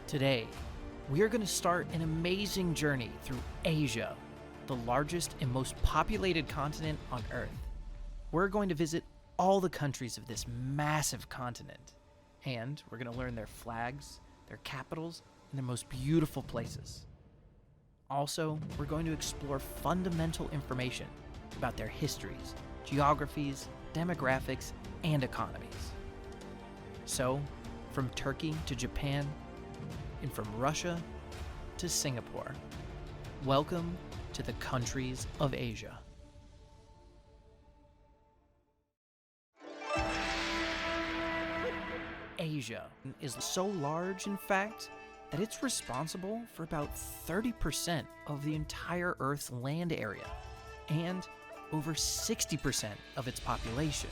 Today, we are going to start an amazing journey through Asia, the largest and most populated continent on Earth. We're going to visit all the countries of this massive continent, and we're going to learn their flags, their capitals, and their most beautiful places. Also, we're going to explore fundamental information about their histories, geographies, demographics, and economies. So, from Turkey to Japan, and from Russia to Singapore, welcome to the countries of Asia. Asia is so large, in fact, that it's responsible for about 30% of the entire Earth's land area and over 60% of its population.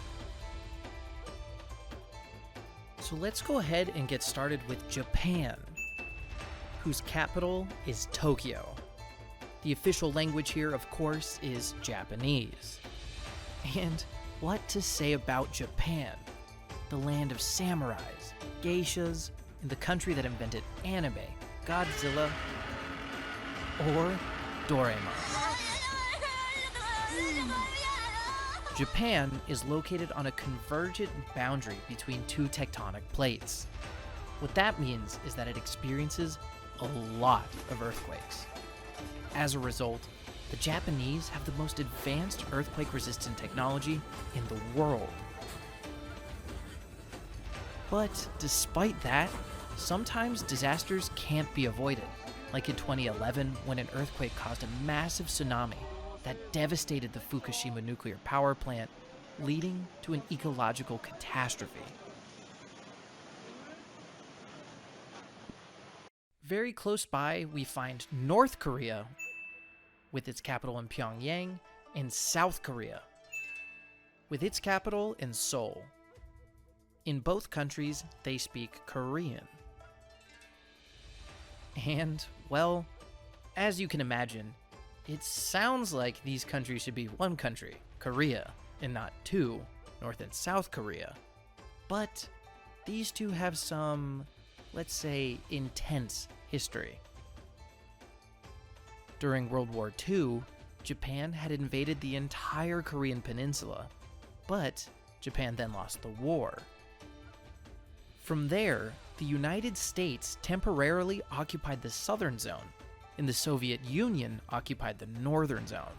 So let's go ahead and get started with Japan, whose capital is Tokyo. The official language here, of course, is Japanese. And what to say about Japan, the land of samurais, geishas, and the country that invented anime, Godzilla, or Doraemon. Japan is located on a convergent boundary between two tectonic plates. What that means is that it experiences a lot of earthquakes. As a result, the Japanese have the most advanced earthquake-resistant technology in the world. But despite that, sometimes disasters can't be avoided, like in 2011 when an earthquake caused a massive tsunami that devastated the Fukushima nuclear power plant, leading to an ecological catastrophe. Very close by, we find North Korea, with its capital in Pyongyang, and South Korea, with its capital in Seoul. In both countries, they speak Korean. And, well, as you can imagine, it sounds like these countries should be one country, Korea, and not two, North and South Korea. But these two have some, let's say, intense history. During World War II, Japan had invaded the entire Korean peninsula, but Japan then lost the war. From there, the United States temporarily occupied the southern zone, and the Soviet Union occupied the northern zone.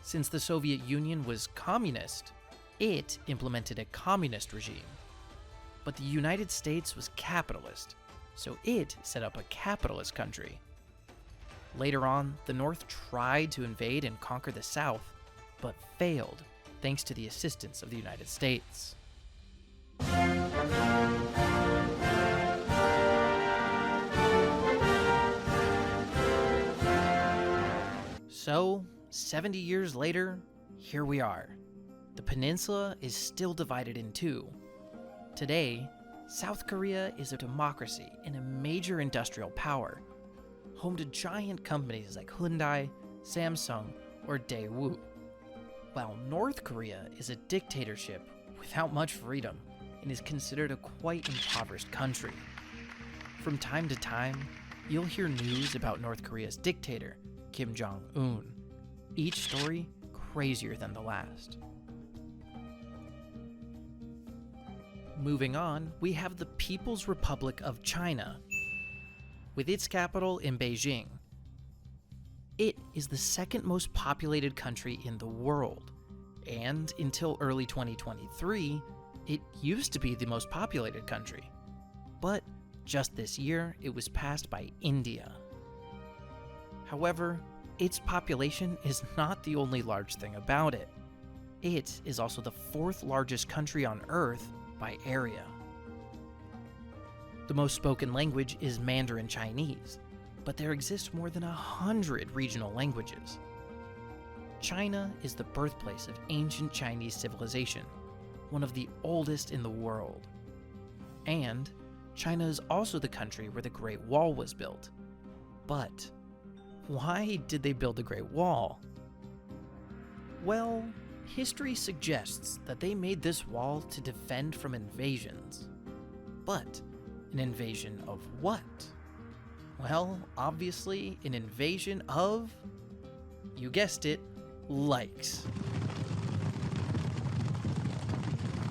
Since the Soviet Union was communist, it implemented a communist regime. But the United States was capitalist, so it set up a capitalist country. Later on, the North tried to invade and conquer the South, but failed thanks to the assistance of the United States. So, 70 years later, here we are. The peninsula is still divided in two. Today, South Korea is a democracy and a major industrial power, home to giant companies like Hyundai, Samsung, or Daewoo, while North Korea is a dictatorship without much freedom and is considered a quite impoverished country. From time to time, you'll hear news about North Korea's dictator, Kim Jong-un. Each story crazier than the last. Moving on, we have the People's Republic of China, with its capital in Beijing. It is the second most populated country in the world, and until early 2023, it used to be the most populated country. But just this year, it was passed by India. However, its population is not the only large thing about it. It is also the fourth largest country on Earth by area. The most spoken language is Mandarin Chinese, but there exist more than 100 regional languages. China is the birthplace of ancient Chinese civilization, one of the oldest in the world. And China is also the country where the Great Wall was built. But why did they build the Great Wall? Well, history suggests that they made this wall to defend from invasions. But An invasion of what? Well, obviously, an invasion of, you guessed it, likes.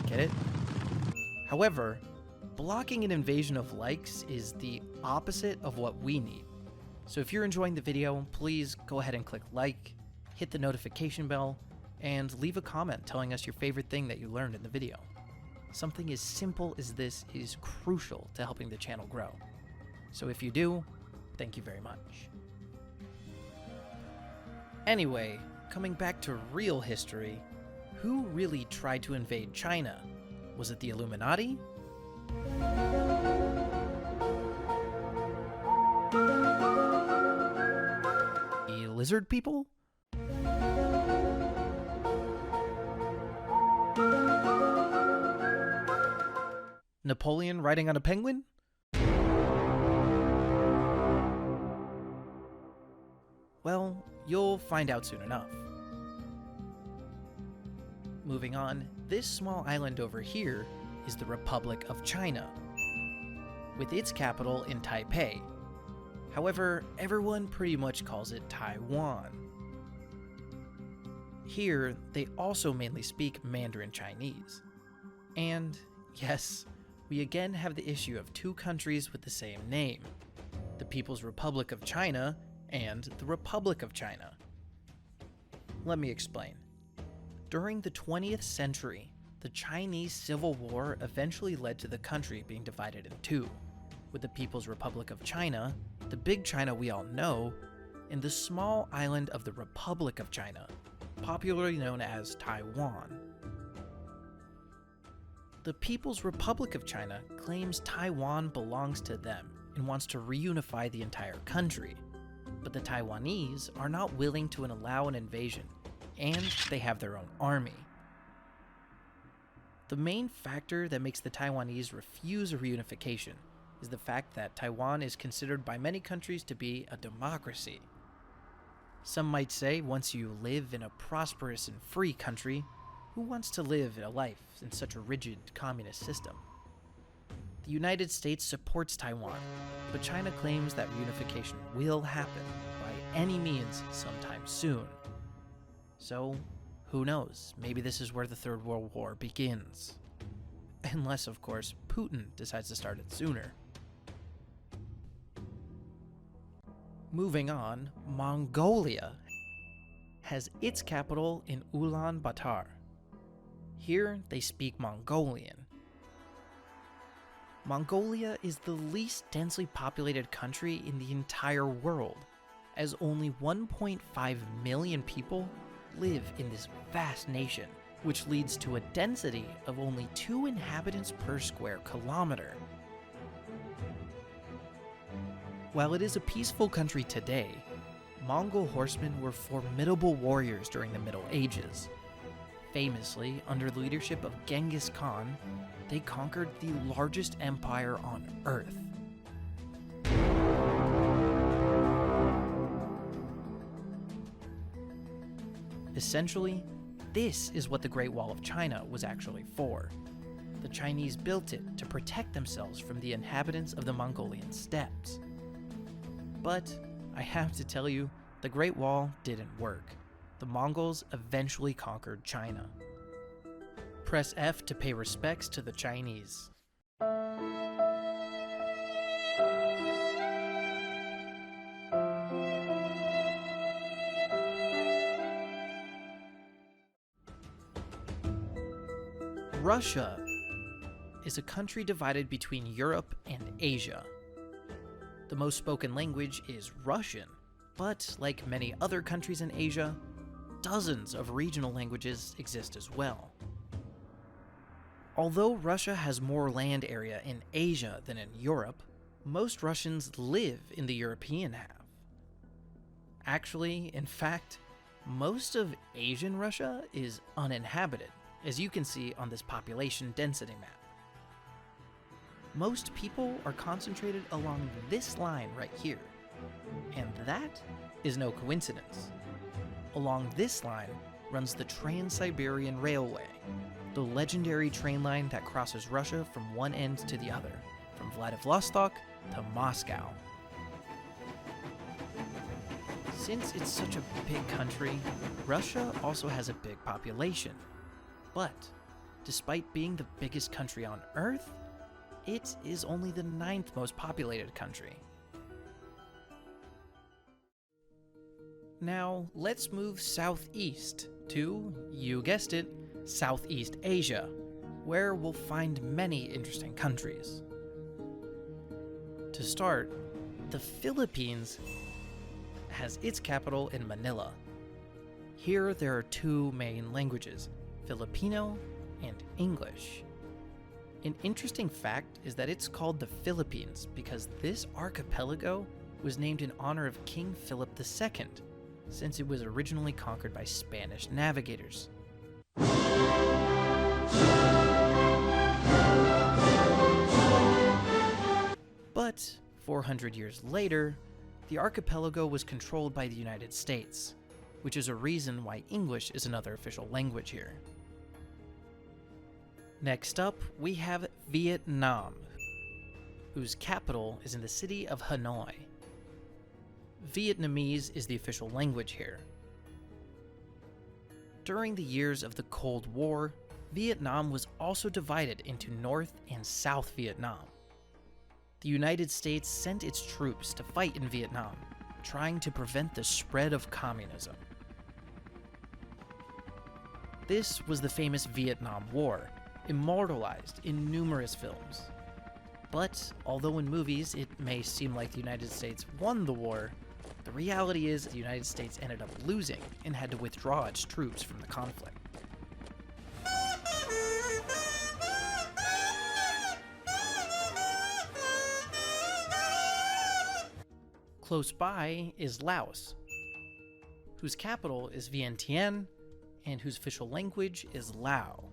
Get it? However, blocking an invasion of likes is the opposite of what we need. So if you're enjoying the video, please go ahead and click like, hit the notification bell, and leave a comment telling us your favorite thing that you learned in the video. Something as simple as this is crucial to helping the channel grow. So if you do, thank you very much. Anyway, coming back to real history, who really tried to invade China? Was it the Illuminati? The lizard people? Napoleon riding on a penguin? Well, you'll find out soon enough. Moving on, this small island over here is the Republic of China, with its capital in Taipei. However, everyone pretty much calls it Taiwan. Here, they also mainly speak Mandarin Chinese. And, yes, we again have the issue of two countries with the same name, the People's Republic of China and the Republic of China. Let me explain. During the 20th century, the Chinese Civil War eventually led to the country being divided in two, with the People's Republic of China, the big China we all know, and the small island of the Republic of China, popularly known as Taiwan. The People's Republic of China claims Taiwan belongs to them and wants to reunify the entire country, but the Taiwanese are not willing to allow an invasion, and they have their own army. The main factor that makes the Taiwanese refuse a reunification is the fact that Taiwan is considered by many countries to be a democracy. Some might say once you live in a prosperous and free country, who wants to live a life in such a rigid communist system? The United States supports Taiwan, but China claims that reunification will happen by any means sometime soon. So, who knows, maybe this is where the Third World War begins. Unless, of course, Putin decides to start it sooner. Moving on, Mongolia has its capital in Ulaanbaatar. Here, they speak Mongolian. Mongolia is the least densely populated country in the entire world, as only 1.5 million people live in this vast nation, which leads to a density of only 2 inhabitants per square kilometer. While it is a peaceful country today, Mongol horsemen were formidable warriors during the Middle Ages. Famously, under the leadership of Genghis Khan, they conquered the largest empire on Earth. Essentially, this is what the Great Wall of China was actually for. The Chinese built it to protect themselves from the inhabitants of the Mongolian steppes. But I have to tell you, the Great Wall didn't work. The Mongols eventually conquered China. Press F to pay respects to the Chinese. Russia is a country divided between Europe and Asia. The most spoken language is Russian, but like many other countries in Asia, dozens of regional languages exist as well. Although Russia has more land area in Asia than in Europe, most Russians live in the European half. Actually, in fact, most of Asian Russia is uninhabited, as you can see on this population density map. Most people are concentrated along this line right here, and that is no coincidence. Along this line runs the Trans-Siberian Railway, the legendary train line that crosses Russia from one end to the other. from Vladivostok to Moscow. Since it's such a big country, Russia also has a big population. But despite being the biggest country on Earth, it is only the 9th most populated country. Now, let's move southeast to, you guessed it, Southeast Asia, where we'll find many interesting countries. To start, the Philippines has its capital in Manila. Here there are two main languages, Filipino and English. An interesting fact is that it's called the Philippines because this archipelago was named in honor of King Philip II, since it was originally conquered by Spanish navigators. But 400 years later, the archipelago was controlled by the United States, which is a reason why English is another official language here. Next up, we have Vietnam, whose capital is in the city of Hanoi. Vietnamese is the official language here. During the years of the Cold War, Vietnam was also divided into North and South Vietnam. The United States sent its troops to fight in Vietnam, trying to prevent the spread of communism. This was the famous Vietnam War, immortalized in numerous films. But although in movies it may seem like the United States won the war, the reality is the United States ended up losing and had to withdraw its troops from the conflict. Close by is Laos, whose capital is Vientiane and whose official language is Lao.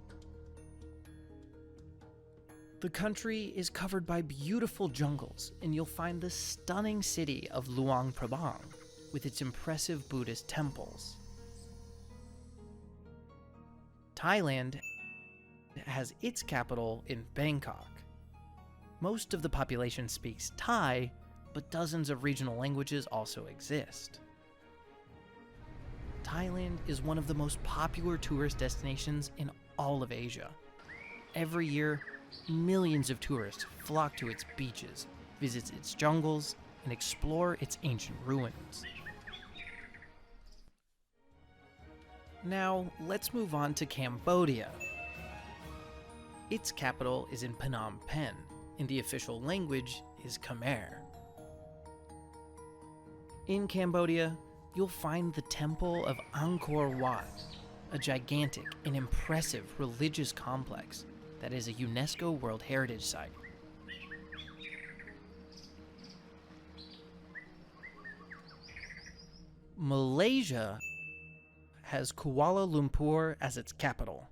The country is covered by beautiful jungles, and you'll find the stunning city of Luang Prabang with its impressive Buddhist temples. Thailand has its capital in Bangkok. Most of the population speaks Thai, but dozens of regional languages also exist. Thailand is one of the most popular tourist destinations in all of Asia. Every year, millions of tourists flock to its beaches, visit its jungles, and explore its ancient ruins. Now, let's move on to Cambodia. Its capital is in Phnom Penh, and the official language is Khmer. In Cambodia, you'll find the Temple of Angkor Wat, a gigantic and impressive religious complex that is a UNESCO World Heritage Site. Malaysia has Kuala Lumpur as its capital,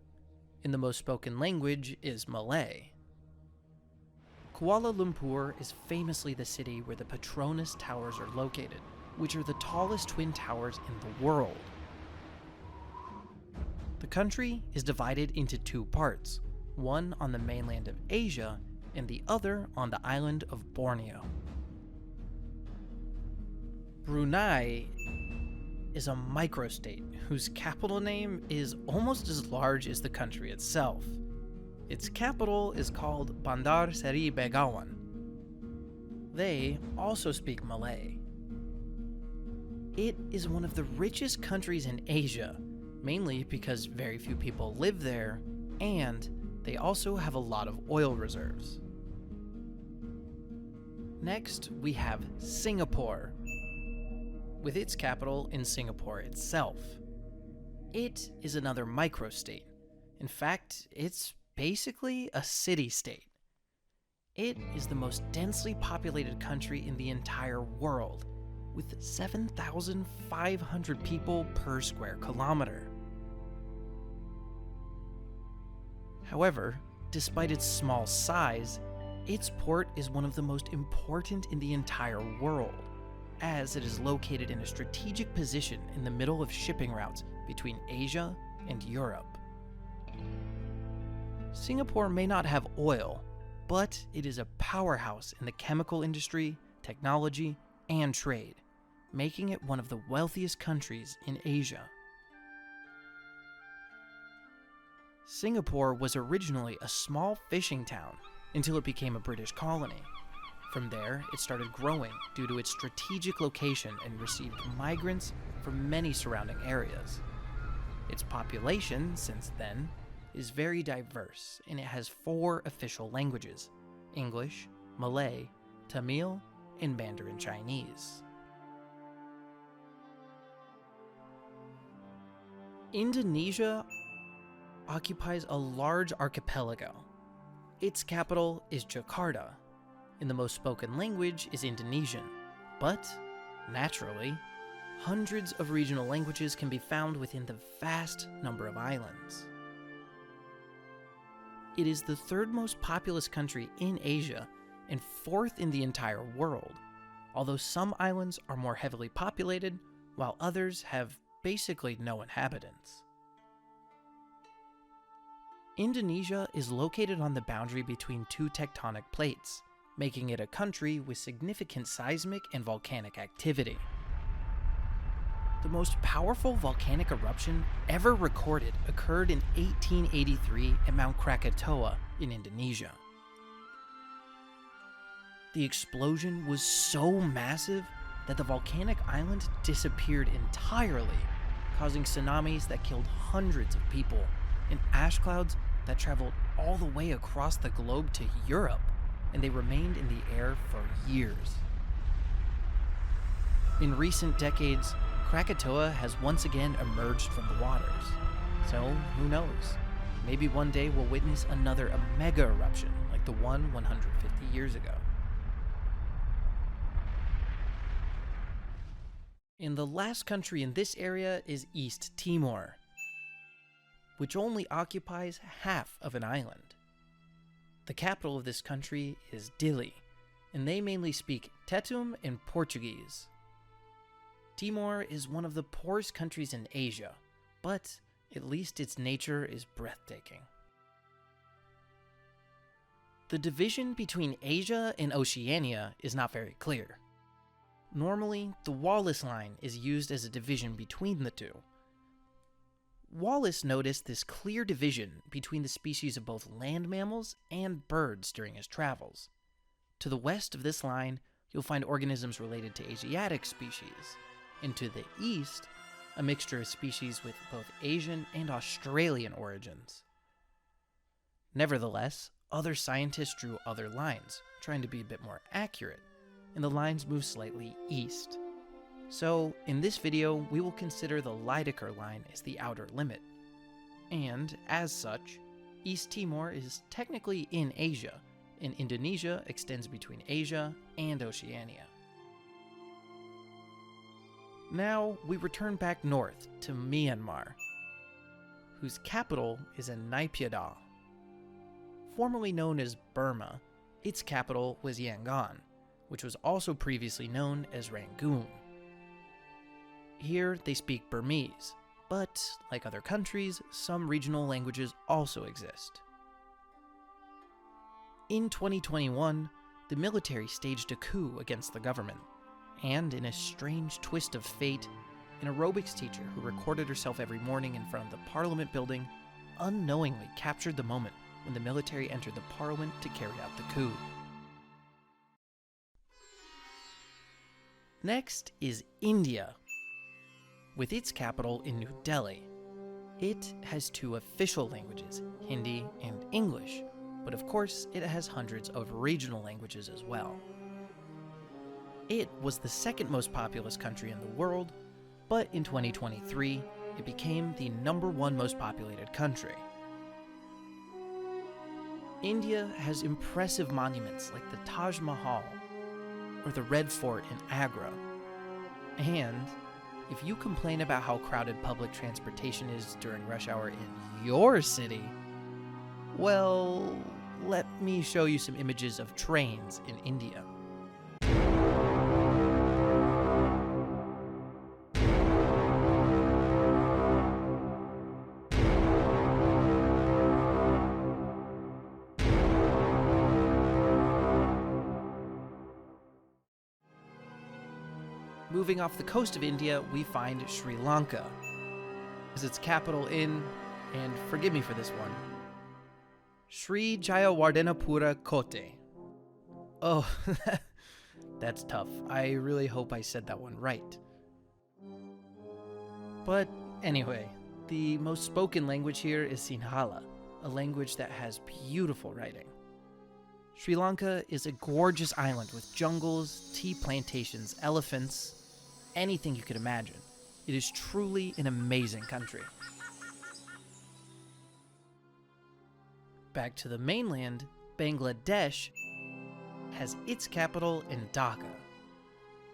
and the most spoken language is Malay. Kuala Lumpur is famously the city where the Petronas Towers are located, which are the tallest twin towers in the world. The country is divided into two parts, one on the mainland of Asia and the other on the island of Borneo. Brunei is a microstate whose capital name is almost as large as the country itself. Its capital is called Bandar Seri Begawan. They also speak Malay. It is one of the richest countries in Asia, mainly because very few people live there, and they also have a lot of oil reserves. Next, we have Singapore, with its capital in Singapore itself. It is another microstate. In fact, it's basically a city-state. It is the most densely populated country in the entire world, with 7,500 people per square kilometer. However, despite its small size, its port is one of the most important in the entire world, as it is located in a strategic position in the middle of shipping routes between Asia and Europe. Singapore may not have oil, but it is a powerhouse in the chemical industry, technology, and trade, making it one of the wealthiest countries in Asia. Singapore was originally a small fishing town until it became a British colony. From there, it started growing due to its strategic location and received migrants from many surrounding areas. Its population, since then, is very diverse, and it has 4 official languages: English, Malay, Tamil, and Mandarin Chinese. Indonesia occupies a large archipelago. Its capital is Jakarta, and the most spoken language is Indonesian. But, naturally, hundreds of regional languages can be found within the vast number of islands. It is the 3rd most populous country in Asia and 4th in the entire world, although some islands are more heavily populated, while others have basically no inhabitants. Indonesia is located on the boundary between 2 tectonic plates, making it a country with significant seismic and volcanic activity. The most powerful volcanic eruption ever recorded occurred in 1883 at Mount Krakatoa in Indonesia. The explosion was so massive that the volcanic island disappeared entirely, causing tsunamis that killed hundreds of people and ash clouds that traveled all the way across the globe to Europe, and they remained in the air for years. In recent decades, Krakatoa has once again emerged from the waters. So, who knows? Maybe one day we'll witness another mega eruption like the one 150 years ago. And the last country in this area is East Timor, which only occupies half of an island. The capital of this country is Dili, and they mainly speak Tetum and Portuguese. Timor is one of the poorest countries in Asia, but at least its nature is breathtaking. The division between Asia and Oceania is not very clear. Normally, the Wallace Line is used as a division between the two. Wallace noticed this clear division between the species of both land mammals and birds during his travels. To the west of this line, you'll find organisms related to Asiatic species, and to the east, a mixture of species with both Asian and Australian origins. Nevertheless, other scientists drew other lines, trying to be a bit more accurate, and the lines move slightly east. So, in this video, we will consider the Lydekker line as the outer limit. And, as such, East Timor is technically in Asia, and Indonesia extends between Asia and Oceania. Now, we return back north to Myanmar, whose capital is in Naypyidaw. Formerly known as Burma, its capital was Yangon, which was also previously known as Rangoon. Here, they speak Burmese, but, like other countries, some regional languages also exist. In 2021, the military staged a coup against the government, and in a strange twist of fate, an aerobics teacher who recorded herself every morning in front of the Parliament building unknowingly captured the moment when the military entered the Parliament to carry out the coup. Next is India, with its capital in New Delhi. It has 2 official languages, Hindi and English, but of course it has hundreds of regional languages as well. It was the 2nd most populous country in the world, but in 2023, it became the #1 most populated country. India has impressive monuments like the Taj Mahal or the Red Fort in Agra. And if you complain about how crowded public transportation is during rush hour in your city, well, let me show you some images of trains in India. Moving off the coast of India, we find Sri Lanka, as its capital in, and forgive me for this one, Sri Jayawardenapura Kotte. Oh, that's tough. I really hope I said that one right. But anyway, the most spoken language here is Sinhala, a language that has beautiful writing. Sri Lanka is a gorgeous island with jungles, tea plantations, elephants, anything you could imagine. It is truly an amazing country. Back to the mainland, Bangladesh has its capital in Dhaka.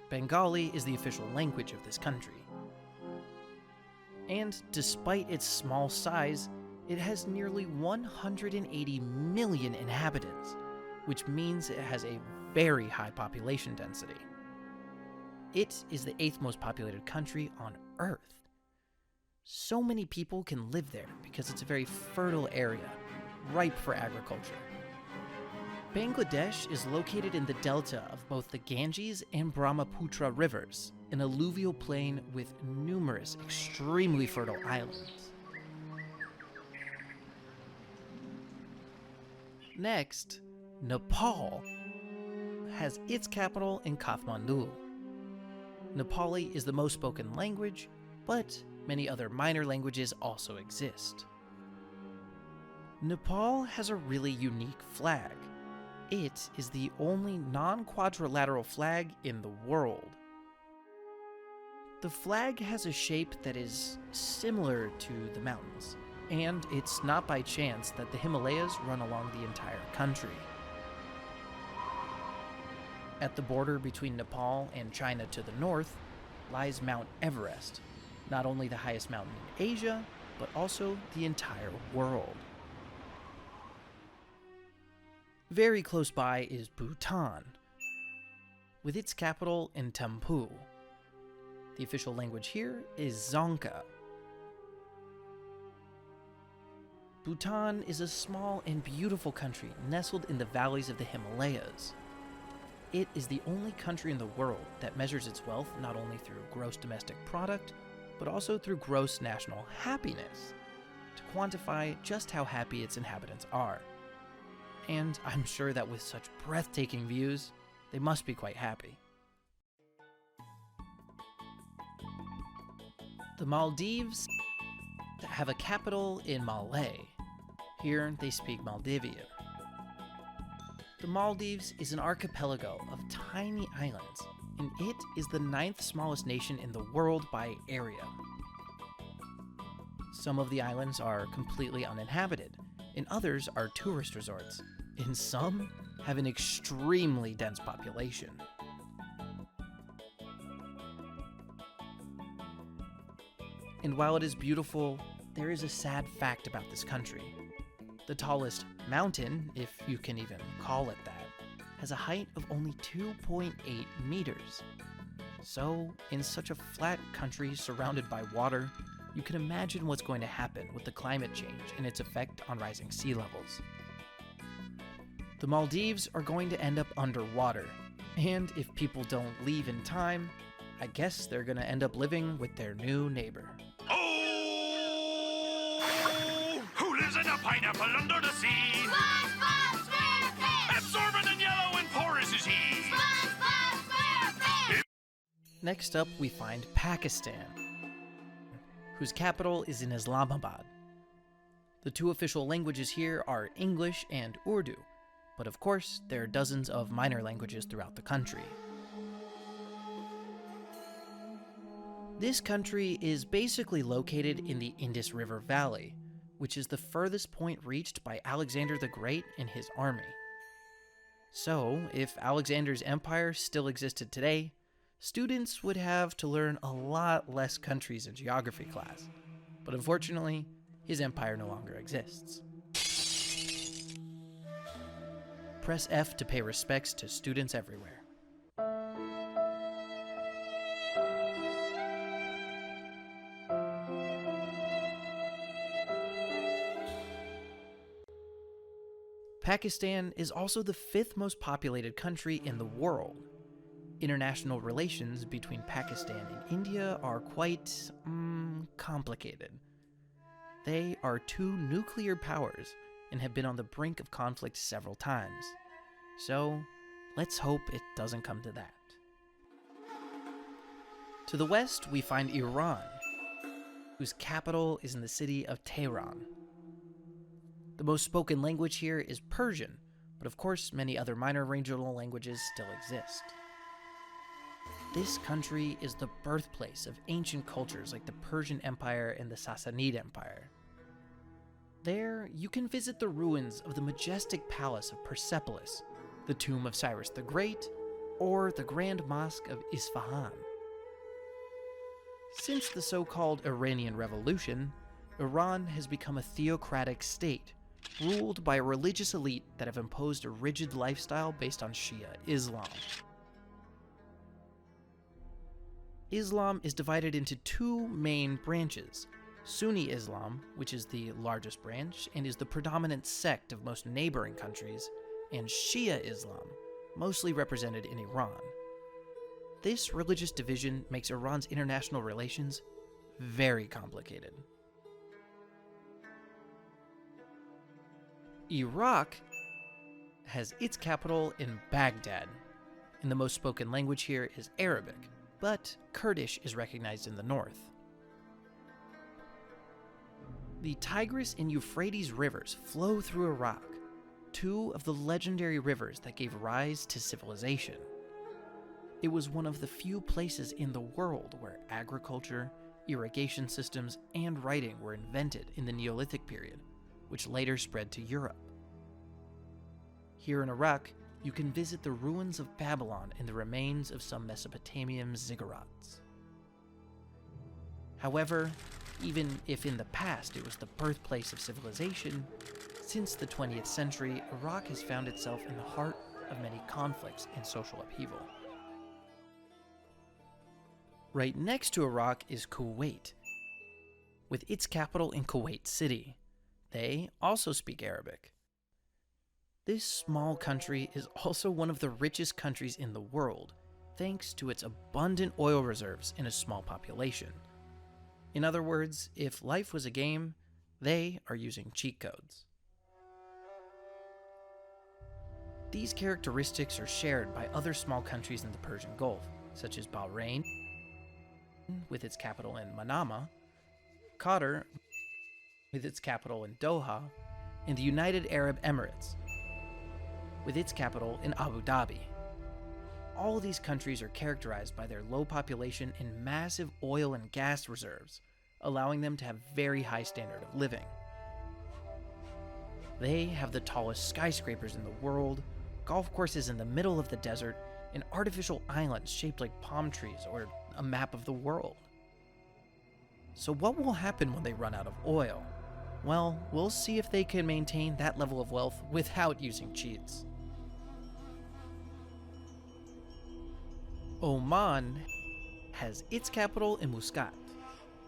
Bengali is the official language of this country. And despite its small size, it has nearly 180 million inhabitants, which means it has a very high population density. It is the 8th most populated country on Earth. So many people can live there because it's a very fertile area, ripe for agriculture. Bangladesh is located in the delta of both the Ganges and Brahmaputra rivers, an alluvial plain with numerous extremely fertile islands. Next, Nepal has its capital in Kathmandu. Nepali is the most spoken language, but many other minor languages also exist. Nepal has a really unique flag. It is the only non-quadrilateral flag in the world. The flag has a shape that is similar to the mountains, and it's not by chance that the Himalayas run along the entire country. At the border between Nepal and China to the north lies Mount Everest, not only the highest mountain in Asia, but also the entire world. Very close by is Bhutan, with its capital in Thimphu. The official language here is Dzongkha. Bhutan is a small and beautiful country nestled in the valleys of the Himalayas. It is the only country in the world that measures its wealth not only through gross domestic product, but also through gross national happiness, to quantify just how happy its inhabitants are. And I'm sure that with such breathtaking views, they must be quite happy. The Maldives have a capital in Malé. Here they speak Maldivian. The Maldives is an archipelago of tiny islands, and it is the 9th smallest nation in the world by area. Some of the islands are completely uninhabited, and others are tourist resorts, and some have an extremely dense population. And while it is beautiful, there is a sad fact about this country. The tallest mountain, if you can even call it that, has a height of only 2.8 meters. So, in such a flat country surrounded by water, you can imagine what's going to happen with the climate change and its effect on rising sea levels. The Maldives are going to end up underwater, and if people don't leave in time, I guess they're going to end up living with their new neighbor. Who lives in a pineapple under the sea? SpongeBob SquarePants! Absorbent and yellow and porous is he. SpongeBob SquarePants! Next up, we find Pakistan, whose capital is in Islamabad. The two official languages here are English and Urdu, but of course, there are dozens of minor languages throughout the country. This country is basically located in the Indus River Valley, which is the furthest point reached by Alexander the Great and his army. So, if Alexander's empire still existed today, students would have to learn a lot less countries in geography class. But unfortunately, his empire no longer exists. Press F to pay respects to students everywhere. Pakistan is also the 5th most populated country in the world. International relations between Pakistan and India are quite complicated. They are two nuclear powers and have been on the brink of conflict several times. So, let's hope it doesn't come to that. To the west, we find Iran, whose capital is in the city of Tehran. The most spoken language here is Persian, but of course many other minor regional languages still exist. This country is the birthplace of ancient cultures like the Persian Empire and the Sassanid Empire. There, you can visit the ruins of the majestic palace of Persepolis, the tomb of Cyrus the Great, or the Grand Mosque of Isfahan. Since the so-called Iranian Revolution, Iran has become a theocratic state, ruled by a religious elite that have imposed a rigid lifestyle based on Shia Islam. Islam is divided into two main branches: Sunni Islam, which is the largest branch and is the predominant sect of most neighboring countries, and Shia Islam, mostly represented in Iran. This religious division makes Iran's international relations very complicated. Iraq has its capital in Baghdad, and the most spoken language here is Arabic, but Kurdish is recognized in the north. The Tigris and Euphrates rivers flow through Iraq, two of the legendary rivers that gave rise to civilization. It was one of the few places in the world where agriculture, irrigation systems, and writing were invented in the Neolithic period, which later spread to Europe. Here in Iraq, you can visit the ruins of Babylon and the remains of some Mesopotamian ziggurats. However, even if in the past it was the birthplace of civilization, since the 20th century, Iraq has found itself in the heart of many conflicts and social upheaval. Right next to Iraq is Kuwait, with its capital in Kuwait City. They also speak Arabic. This small country is also one of the richest countries in the world, thanks to its abundant oil reserves and a small population. In other words, if life was a game, they are using cheat codes. These characteristics are shared by other small countries in the Persian Gulf, such as Bahrain, with its capital in Manama, Qatar, with its capital in Doha, and the United Arab Emirates, with its capital in Abu Dhabi. All these countries are characterized by their low population and massive oil and gas reserves, allowing them to have very high standard of living. They have the tallest skyscrapers in the world, golf courses in the middle of the desert, and artificial islands shaped like palm trees or a map of the world. So what will happen when they run out of oil? Well, we'll see if they can maintain that level of wealth without using cheats. Oman has its capital in Muscat.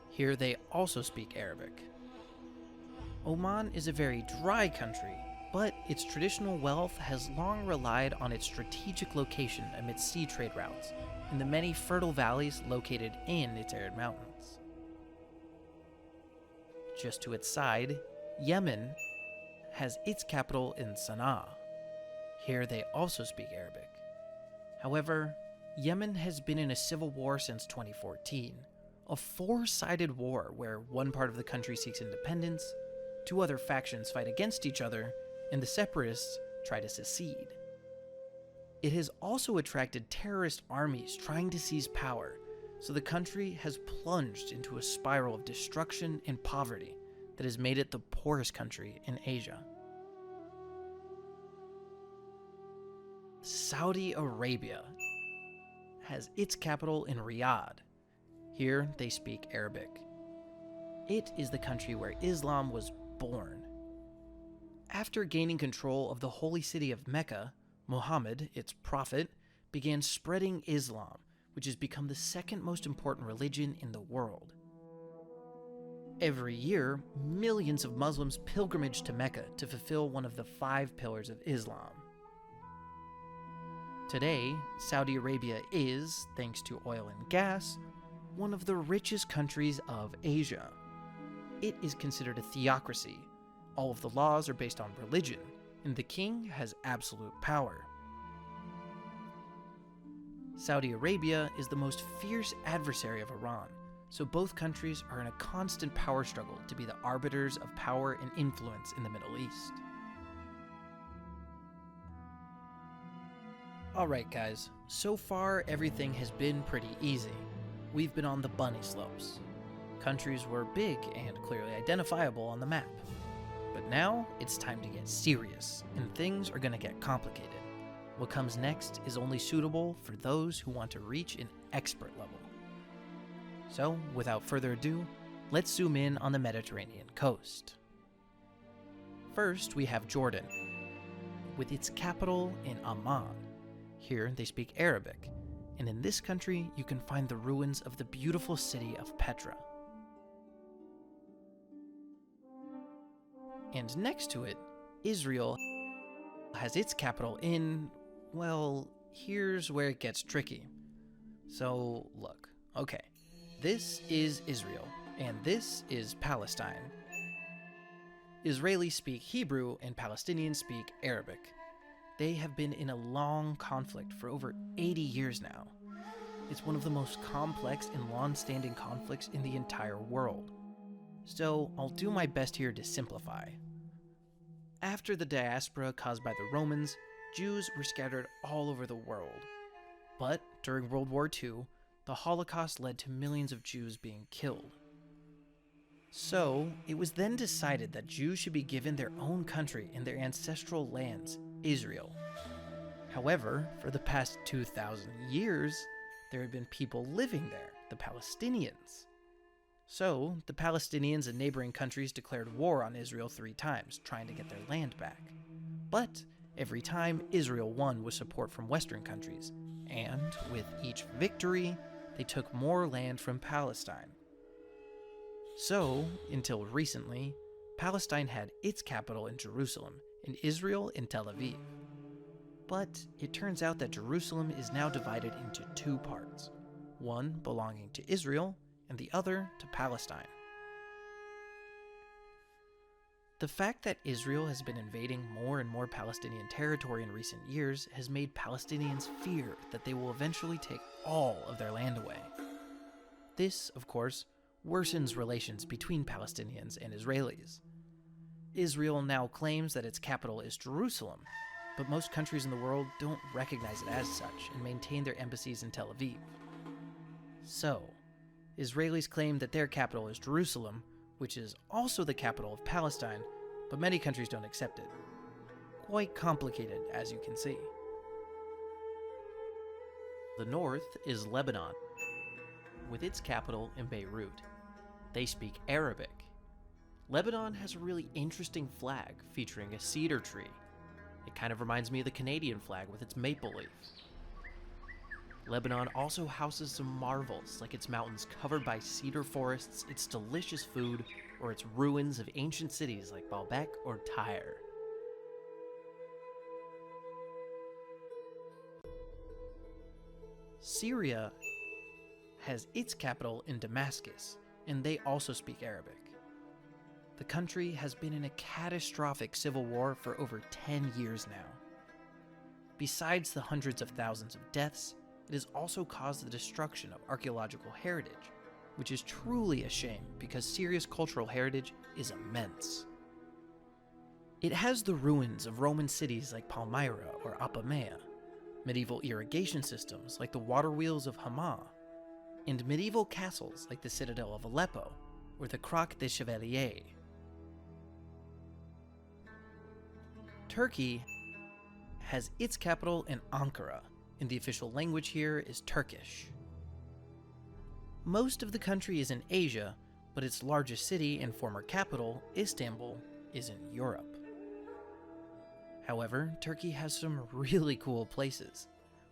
Here they also speak Arabic. Oman is a very dry country, but its traditional wealth has long relied on its strategic location amidst sea trade routes and the many fertile valleys located in its arid mountains. Just to its side, Yemen has its capital in Sana'a. Here they also speak Arabic. However, Yemen has been in a civil war since 2014, a four-sided war where one part of the country seeks independence, two other factions fight against each other, and the separatists try to secede. It has also attracted terrorist armies trying to seize power, so the country has plunged into a spiral of destruction and poverty that has made it the poorest country in Asia. Saudi Arabia has its capital in Riyadh. Here they speak Arabic. It is the country where Islam was born. After gaining control of the holy city of Mecca, Muhammad, its prophet, began spreading Islam, which has become the second most important religion in the world. Every year, millions of Muslims pilgrimage to Mecca to fulfill one of the 5 pillars of Islam. Today, Saudi Arabia is, thanks to oil and gas, one of the richest countries of Asia. It is considered a theocracy. All of the laws are based on religion, and the king has absolute power. Saudi Arabia is the most fierce adversary of Iran, so both countries are in a constant power struggle to be the arbiters of power and influence in the Middle East. Alright guys, so far everything has been pretty easy. We've been on the bunny slopes. Countries were big and clearly identifiable on the map. But now, it's time to get serious, and things are going to get complicated. What comes next is only suitable for those who want to reach an expert level. So, without further ado, let's zoom in on the Mediterranean coast. First, we have Jordan, with its capital in Amman. Here, they speak Arabic, and in this country, you can find the ruins of the beautiful city of Petra. And next to it, Israel has its capital in, well, here's where it gets tricky. So, look, okay, this is Israel, and this is Palestine. Israelis speak Hebrew and Palestinians speak Arabic. They have been in a long conflict for over 80 years now. It's one of the most complex and long-standing conflicts in the entire world. So, I'll do my best here to simplify. After the diaspora caused by the Romans, Jews were scattered all over the world. But during World War II, the Holocaust led to millions of Jews being killed. So, it was then decided that Jews should be given their own country in their ancestral lands, Israel. However, for the past 2,000 years, there had been people living there, the Palestinians. So, the Palestinians and neighboring countries declared war on Israel 3 times, trying to get their land back. But every time, Israel won with support from Western countries, and with each victory, they took more land from Palestine. So, until recently, Palestine had its capital in Jerusalem, and Israel in Tel Aviv. But it turns out that Jerusalem is now divided into 2 parts, one belonging to Israel, and the other to Palestine. The fact that Israel has been invading more and more Palestinian territory in recent years has made Palestinians fear that they will eventually take all of their land away. This, of course, worsens relations between Palestinians and Israelis. Israel now claims that its capital is Jerusalem, but most countries in the world don't recognize it as such and maintain their embassies in Tel Aviv. So, Israelis claim that their capital is Jerusalem, which is also the capital of Palestine, but many countries don't accept it. Quite complicated, as you can see. The north is Lebanon, with its capital in Beirut. They speak Arabic. Lebanon has a really interesting flag featuring a cedar tree. It kind of reminds me of the Canadian flag with its maple leaf. Lebanon also houses some marvels, like its mountains covered by cedar forests, its delicious food, or its ruins of ancient cities like Baalbek or Tyre. Syria has its capital in Damascus, and they also speak Arabic. The country has been in a catastrophic civil war for over 10 years now. Besides the hundreds of thousands of deaths, it has also caused the destruction of archaeological heritage, which is truly a shame because Syria's cultural heritage is immense. It has the ruins of Roman cities like Palmyra or Apamea, medieval irrigation systems like the water wheels of Hama, and medieval castles like the citadel of Aleppo or the Croix des Chevaliers. Turkey has its capital in Ankara, and the official language here is Turkish. Most of the country is in Asia, but its largest city and former capital, Istanbul, is in Europe. However, Turkey has some really cool places,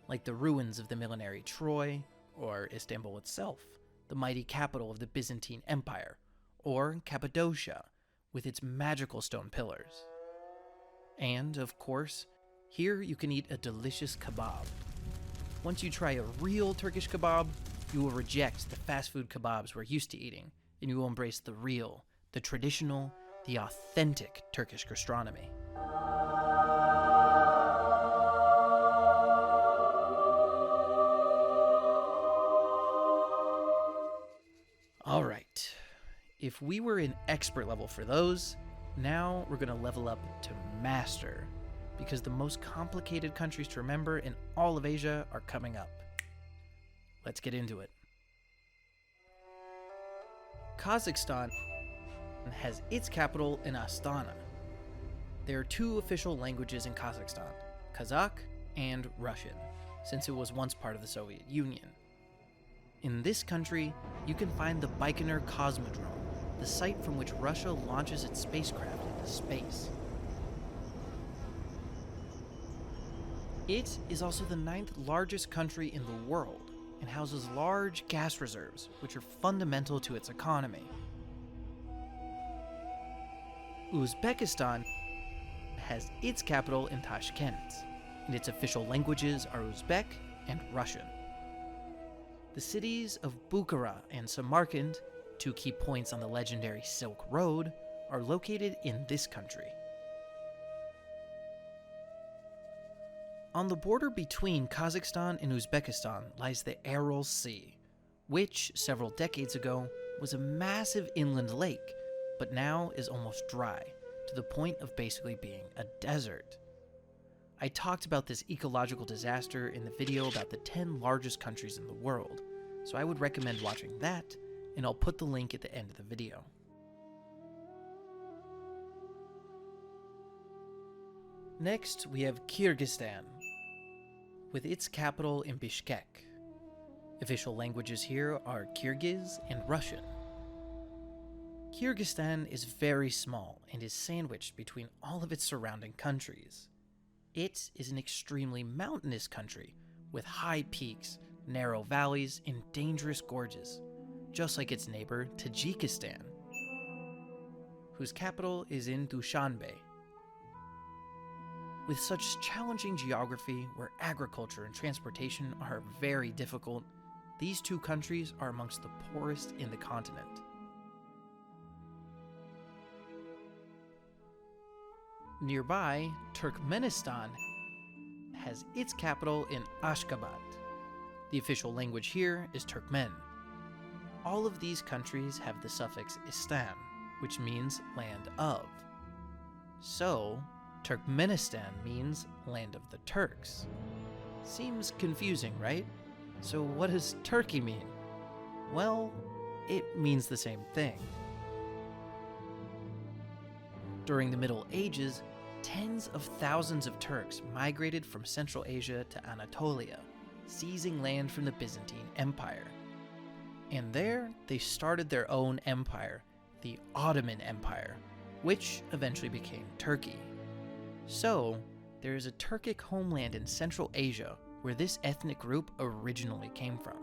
like the ruins of the millenary Troy, or Istanbul itself, the mighty capital of the Byzantine Empire, or Cappadocia, with its magical stone pillars. And, of course, here you can eat a delicious kebab, Once you try a real Turkish kebab, you will reject the fast food kebabs we're used to eating, and you will embrace the real, the traditional, the authentic Turkish gastronomy. Alright, if we were in expert level for those, now we're going to level up to master, because the most complicated countries to remember in all of Asia are coming up. Let's get into it. Kazakhstan has its capital in Astana. There are two official languages in Kazakhstan, Kazakh and Russian, since it was once part of the Soviet Union. In this country, you can find the Baikonur Cosmodrome, the site from which Russia launches its spacecraft into space. It is also the 9th largest country in the world and houses large gas reserves, which are fundamental to its economy. Uzbekistan has its capital in Tashkent, and its official languages are Uzbek and Russian. The cities of Bukhara and Samarkand, two key points on the legendary Silk Road, are located in this country. On the border between Kazakhstan and Uzbekistan lies the Aral Sea, which, several decades ago, was a massive inland lake, but now is almost dry, to the point of basically being a desert. I talked about this ecological disaster in the video about the 10 largest countries in the world, so I would recommend watching that, and I'll put the link at the end of the video. Next, we have Kyrgyzstan, with its capital in Bishkek. Official languages here are Kyrgyz and Russian. Kyrgyzstan is very small and is sandwiched between all of its surrounding countries. It is an extremely mountainous country with high peaks, narrow valleys, and dangerous gorges, just like its neighbor Tajikistan, whose capital is in Dushanbe. With such challenging geography, where agriculture and transportation are very difficult, these two countries are amongst the poorest in the continent. Nearby, Turkmenistan has its capital in Ashgabat. The official language here is Turkmen. All of these countries have the suffix istan, which means land of. So, Turkmenistan means land of the Turks. Seems confusing, right? So what does Turkey mean? Well, it means the same thing. During the Middle Ages, tens of thousands of Turks migrated from Central Asia to Anatolia, seizing land from the Byzantine Empire. And there, they started their own empire, the Ottoman Empire, which eventually became Turkey. So, there is a Turkic homeland in Central Asia where this ethnic group originally came from.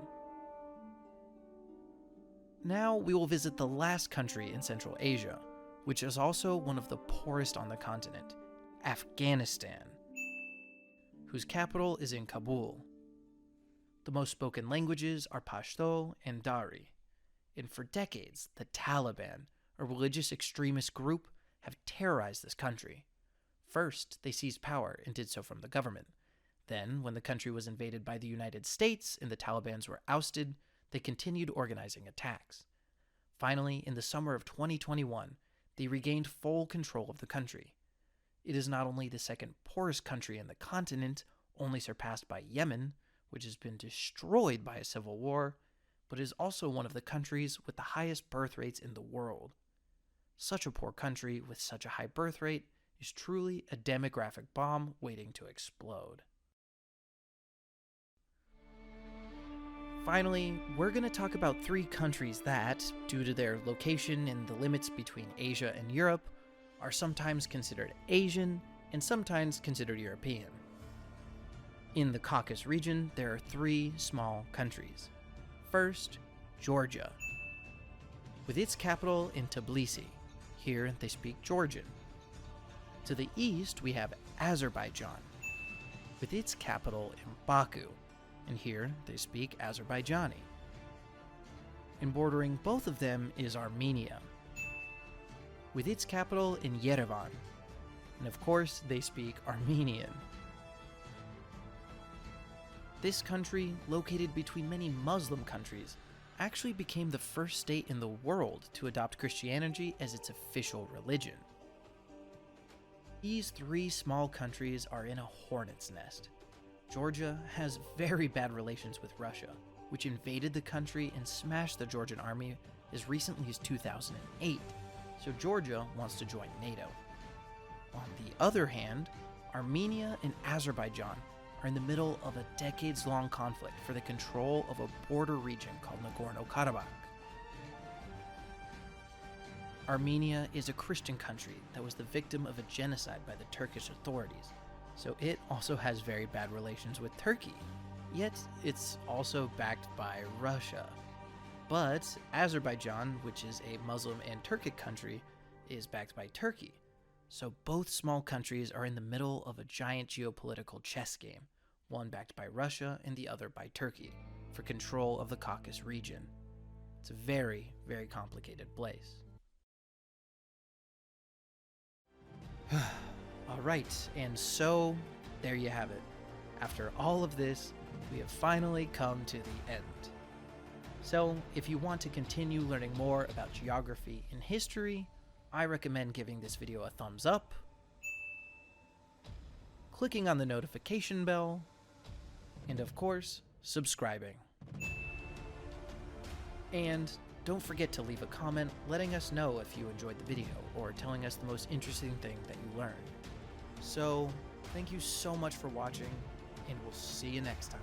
Now we will visit the last country in Central Asia, which is also one of the poorest on the continent, Afghanistan, whose capital is in Kabul. The most spoken languages are Pashto and Dari, and for decades, the Taliban, a religious extremist group, have terrorized this country. First, they seized power and did so from the government. Then, when the country was invaded by the United States and the Talibans were ousted, they continued organizing attacks. Finally, in the summer of 2021, they regained full control of the country. It is not only the second poorest country in the continent, only surpassed by Yemen, which has been destroyed by a civil war, but is also one of the countries with the highest birth rates in the world. Such a poor country with such a high birth rate is truly a demographic bomb waiting to explode. Finally, we're going to talk about 3 countries that, due to their location and the limits between Asia and Europe, are sometimes considered Asian and sometimes considered European. In the Caucasus region, there are 3 small countries. First, Georgia, with its capital in Tbilisi. Here they speak Georgian. To the east, we have Azerbaijan, with its capital in Baku. and here they speak Azerbaijani. And bordering both of them is Armenia, with its capital in Yerevan, and of course they speak Armenian. This country, located between many Muslim countries, actually became the first state in the world to adopt Christianity as its official religion. These three small countries are in a hornet's nest. Georgia has very bad relations with Russia, which invaded the country and smashed the Georgian army as recently as 2008, so Georgia wants to join NATO. On the other hand, Armenia and Azerbaijan are in the middle of a decades-long conflict for the control of a border region called Nagorno-Karabakh. Armenia is a Christian country that was the victim of a genocide by the Turkish authorities, so it also has very bad relations with Turkey, yet it's also backed by Russia. But Azerbaijan, which is a Muslim and Turkic country, is backed by Turkey, so both small countries are in the middle of a giant geopolitical chess game, one backed by Russia and the other by Turkey, for control of the Caucasus region. It's a very, very complicated place. Alright, and so there you have it. After all of this, we have finally come to the end. So, if you want to continue learning more about geography and history, I recommend giving this video a thumbs up, clicking on the notification bell, and of course, subscribing. And don't forget to leave a comment letting us know if you enjoyed the video or telling us the most interesting thing that you learned. So, thank you so much for watching, and we'll see you next time.